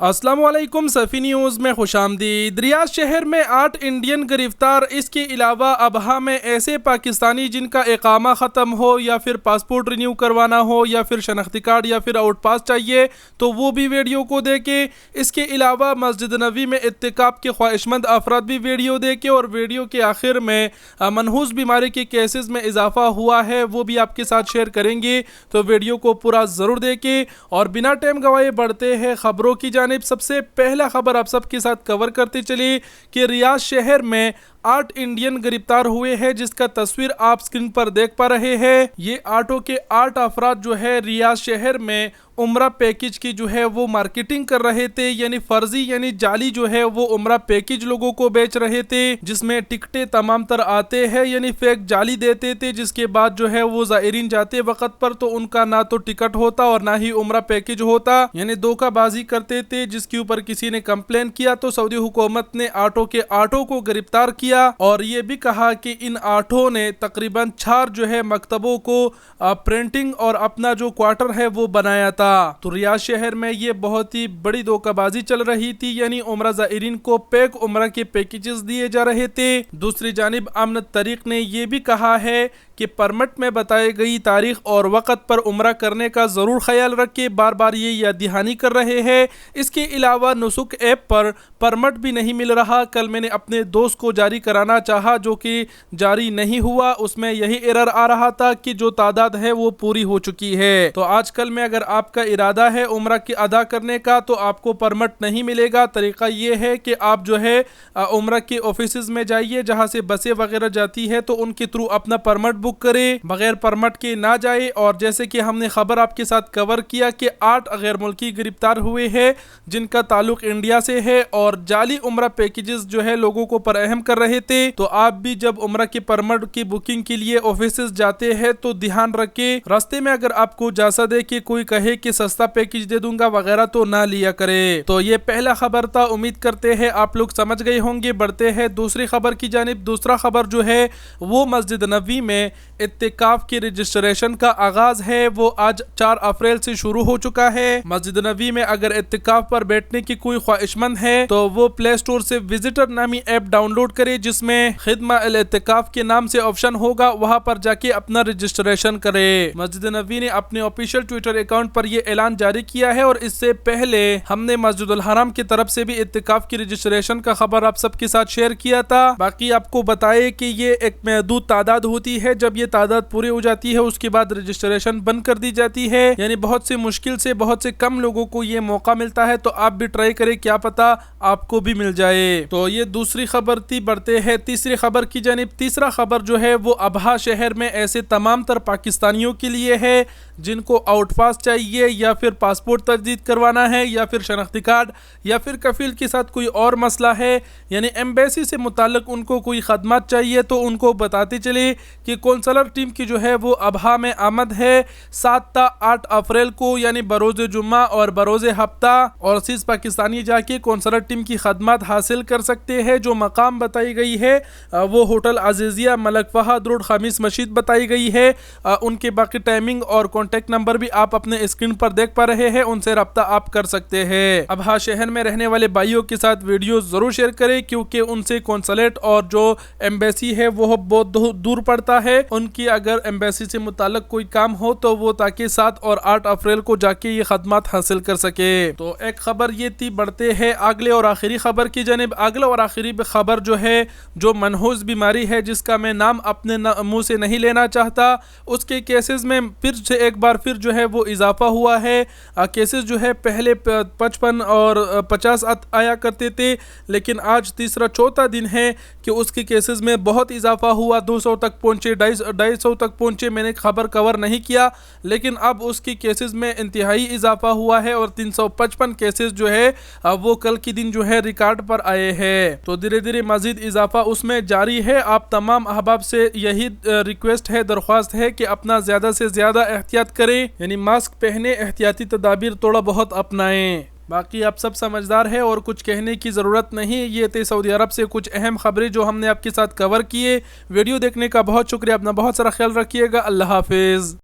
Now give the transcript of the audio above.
अस्सलाम वालेकुम सफ़ी न्यूज़ में खुशामदीद। रियाद शहर में 8 इंडियन गिरफ्तार। इसके अलावा अबहा में ऐसे पाकिस्तानी जिनका इकामा ख़त्म हो या फिर पासपोर्ट रिन्यू करवाना हो या फिर शनाख्ती कार्ड या फिर आउट पास चाहिए तो वो भी वीडियो को देखें। इसके अलावा मस्जिद नबी में इत्तिकाफ़ के ख्वाहिशमंद अफराद भी वीडियो देखें और वीडियो के आखिर में मनहूस बीमारी के केसेस में इजाफा हुआ है वो भी आपके साथ शेयर करेंगे, तो वीडियो को पूरा ज़रूर देखें। और बिना टाइम गवाए बढ़ते हैं ख़बरों की जानिब। सबसे पहला खबर आप सबके साथ कवर करते चलिए कि रियाद शहर में 8 इंडियन गिरफ्तार हुए हैं, जिसका तस्वीर आप स्क्रीन पर देख पा रहे हैं। ये 8 के 8 अफराद जो है रियाद शहर में उम्रा पैकेज की जो है वो मार्केटिंग कर रहे थे, यानी फर्जी यानी जाली जो है वो उम्रा पैकेज लोगों को बेच रहे थे, जिसमें टिकटें तमाम तर आते हैं यानी फेक जाली देते थे, जिसके बाद जो है वो ज़ायरीन जाते वक्त पर तो उनका ना तो टिकट होता और ना ही उम्रा पैकेज होता, यानी धोखाबाजी करते थे। जिसके ऊपर किसी ने कंप्लेन किया तो सऊदी हुकूमत ने 8 के 8 को गिरफ्तार किया और ये भी कहा कि इन 8 ने तकरीबन 4 जो है मकतबों को प्रिंटिंग और अपना जो क्वार्टर है वो बनाया था। तो रियाद शहर में ये बहुत ही बड़ी धोखाबाजी चल रही थी, यानी उम्रा ज़ायरीन को पैक उम्रा के पैकेजेस दिए जा रहे थे। दूसरी जानिब अमन तरीक ने ये भी कहा है कि परमिट में बताई गई तारीख और वक़्त पर उम्रा करने का ज़रूर ख्याल रखे, बार बार ये याद दहानी कर रहे हैं। इसके अलावा नुसुक ऐप पर परमिट भी नहीं मिल रहा। कल मैंने अपने दोस्त को जारी कराना चाहा जो कि जारी नहीं हुआ, उसमें यही एरर आ रहा था कि जो तादाद है वो पूरी हो चुकी है। तो आजकल में अगर आपका इरादा है उम्रा की अदा करने का तो आपको परमिट नहीं मिलेगा। तरीका ये है कि आप जो है उम्रा के ऑफिस में जाइए, जहाँ से बसें वगैरह जाती है तो उनके थ्रू अपना परमिट बुक करे, बगैर परमिट के ना जाए। और जैसे कि हमने खबर आपके साथ कवर किया कि 8 गैर मुल्की गिरफ्तार हुए हैं जिनका ताल्लुक इंडिया से है और जाली उम्रा पैकेजेस जो है लोगों को फराहम कर रहे थे। तो आप भी जब उम्रा के परमिट की बुकिंग के लिए ऑफिस जाते हैं तो ध्यान रखे, रास्ते में अगर आपको इजाजत दे कि कोई कहे कि सस्ता पैकेज दे दूंगा वगैरह तो ना लिया करे। तो ये पहला खबर था, उम्मीद करते हैं आप लोग समझ गए होंगे। बढ़ते हैं दूसरी खबर की जानिब। दूसरा खबर जो है वो मस्जिद नबी में इत्तिकाफ की रजिस्ट्रेशन का आगाज है, वो आज 4 अप्रैल से शुरू हो चुका है। मस्जिद नबी में अगर इत्तिकाफ पर बैठने की कोई ख्वाहिशमंद है तो वो प्ले स्टोर से विजिटर नामी ऐप डाउनलोड करे, जिसमें खिदमा अल इत्तिकाफ के नाम से ऑप्शन होगा, वहां पर जाके अपना रजिस्ट्रेशन करे। मस्जिद नबी ने अपने ऑफिशियल ट्विटर अकाउंट पर यह ऐलान जारी किया है और इससे पहले हमने मस्जिदुल हराम की तरफ से भी इत्तिकाफ की रजिस्ट्रेशन का खबर आप सबके साथ शेयर किया था। बाकी आपको बताए कि ये एक महदूद तादाद होती है, जब ये तादाद पूरी हो जाती है उसके बाद रजिस्ट्रेशन बंद कर दी जाती है, यानी बहुत से मुश्किल से बहुत से कम लोगों को ये मौका मिलता है। तो आप भी ट्राई करें, क्या पता आपको भी मिल जाए। तो ये दूसरी खबर थी। बढ़ते हैं तीसरी खबर की जानिब। तीसरा खबर जो है वो अबहा शहर में ऐसे तमाम तर पाकिस्तानियों के लिए है जिनको आउट पास चाहिए या फिर पासपोर्ट तजदीद करवाना है या फिर शनाख्ती कार्ड या फिर कफील के साथ कोई और मसला है, यानी एम्बेसी से मुताल्लिक उनको कोई खदमात चाहिए तो उनको बताते चले कि कौंसलर टीम की जो है वो अबहा में आमद है 7 ता 8 अप्रैल को, यानी बरोज़ जुम्मा और बरोज़ हफ्ता। और सीस पाकिस्तानी जाके कौंसलर टीम की खदमात हासिल कर सकते हैं। जो मकाम बताई गई है वो hotel Aziziyah Malik Fahd Road Khamis मस्जिद बताई गई है। उनके बाकी टाइमिंग और कॉन्टेक्ट नंबर भी आप अपने स्क्रीन पर देख पा रहे हैं, उनसे रब्ता आप कर सकते हैं। अबहा शहर में रहने वाले भाइयों के साथ वीडियो जरूर शेयर करें, क्योंकि उनसे कौंसलेट और जो एम्बेसी है वो बहुत दूर पड़ता है। उनकी अगर एम्बेसी से मुताल्लिक कोई काम हो तो वो ताकि 7 और 8 अप्रैल को जाके ये खदमात हासिल कर सके। तो एक खबर ये थी। बढ़ते हैं अगले और आखिरी खबर की जानिब। अगला और आखिरी खबर जो है जो मनहूस बीमारी है जिसका मैं नाम अपने मुंह से नहीं लेना चाहता, उसके केसेस में फिर से एक बार फिर जो है वो इजाफा हुआ है। केसेस जो है पहले 55 और 50 आया करते थे, लेकिन आज तीसरा चौथा दिन है कि उसके केसेस में बहुत इजाफा हुआ, 200 तक पहुंचे, 250 तक पहुंचे। मैंने खबर कवर नहीं किया, लेकिन अब उसकी केसेस में इंतहाई इजाफा हुआ है और 355 केसेस जो है वो कल के दिन जो है रिकॉर्ड पर आए हैं। तो धीरे धीरे मजीद इजाफा उसमें जारी है। आप तमाम अहबाब से यही रिक्वेस्ट है, दरख्वास्त है कि अपना ज़्यादा से ज़्यादा एहतियात करें, यानी मास्क पहने, एहतियाती तदाबीर थोड़ा बहुत अपनाएं। बाकी आप सब समझदार है और कुछ कहने की ज़रूरत नहीं। ये थे सऊदी अरब से कुछ अहम खबरें जो हमने आपके साथ कवर किए। वीडियो देखने का बहुत शुक्रिया। अपना बहुत सारा ख्याल रखिएगा। अल्लाह हाफिज़।